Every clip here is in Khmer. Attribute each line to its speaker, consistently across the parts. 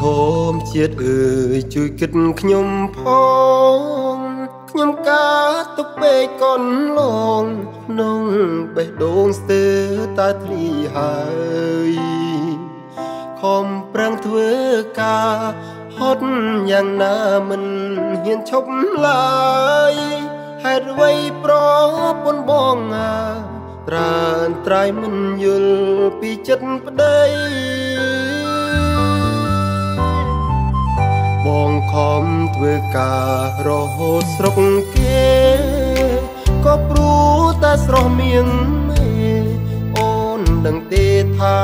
Speaker 1: ធមជាតិអើយជួយគិតខ្ញុំផងខ្ញុំកើតទុកពេកកូនឡងក្នុងបេះដូងស្ទើរតែធ្លីហើយខំប្រឹងធ្វើការហត់យ៉ាងណាមិនហ៊ានឈប់ឡើយហេតុអ្វីប្រពន្ធបងត្រានត្រៃមិនយល់ពីចិត្តប្តីបងខំធ្វើការរហូតស្រុកគេក៏ព្រោះតែស្រស់មៀងមេអូនដឹងទេថា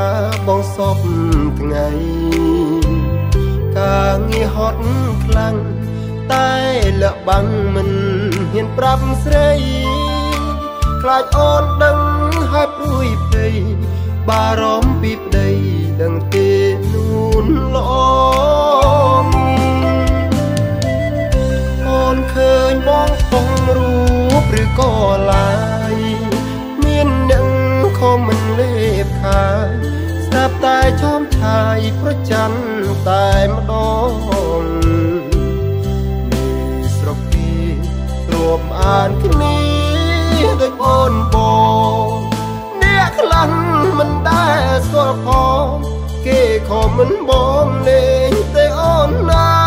Speaker 1: បងសពថ្ងៃការងារហត់ខ្លាំងតែលះបាំងមិនហ៊ានប្រាប់ស្រីខ្លាចអូនដឹងហើយព្រួយភ័យបារម្ភពីប្តីដឹងទេនួនល្អឃើញបងផងរូបឬក៏ឡាយមានអ្នកខំមិនលេបខាយស្រាប់តែឈោមឆាយប្រចាំតែម្ដងនេះស្រុកគេរួមអានគ្នាដូចអូនបងអ្នកខ្លាំងមិនដែលស្គាល់ផងគេខំមិនបងលេងទេអូនណា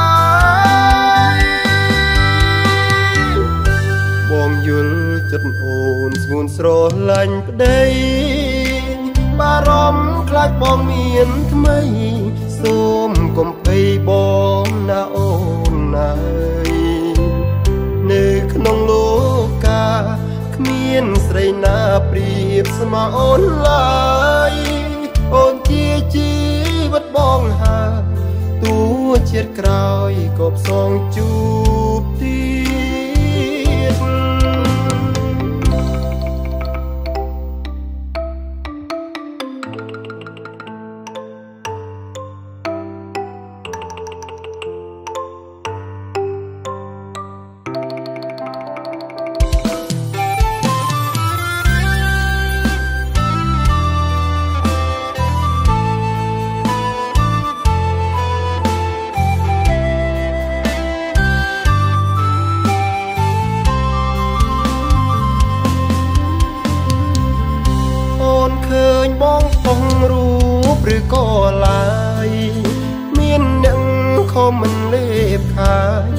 Speaker 1: បងយល់ចិត្តអូនស្ងួនស្រឡាញ់ប្តីបារម្ភខ្លាចបងមានថ្មីសូមកុំភ័យបងណាអូនណានៅក្នុងលោកកាគ្មានស្រីណាប្រៀបស្មើអូនឡើយអូនជាជីវិតបងហើយទូជាតិក្រោយក៏ផ្សងជួបទីឃើញបងផងរូបឬក៏ឡាយមានអ្នកខំមិនលេបខាយ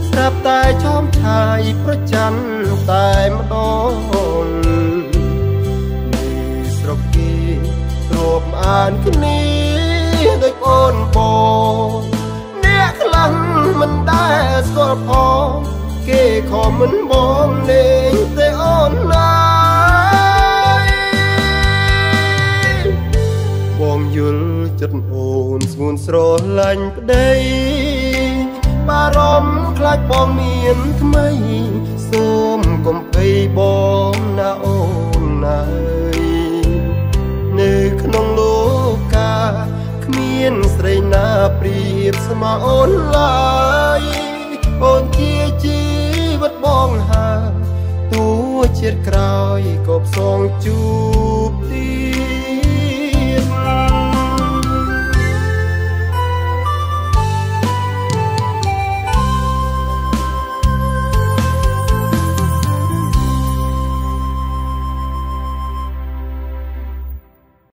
Speaker 1: ស្រាប់តែឈោមឆាយប្រចាំតែម្ដងនេះស្រុកគេរួមអានគ្នាដូចអូនបងអ្នកខ្លាំងមិនដែលស្គាល់ផងគេខំមិនបងលេងទេអូនណាបងយល់ចិត្តអូនស្ងួនស្រឡាញ់ប្តីបារម្ភខ្លាចបងមានថ្មីសូមកុំភ័យបងណាអូនណានៅក្នុងលោកកាគ្មានស្រីណាប្រៀបស្មើអូនឡើយអូនជាជីវិតបងហើយទូជាតិក្រោយក៏ផ្សងជួប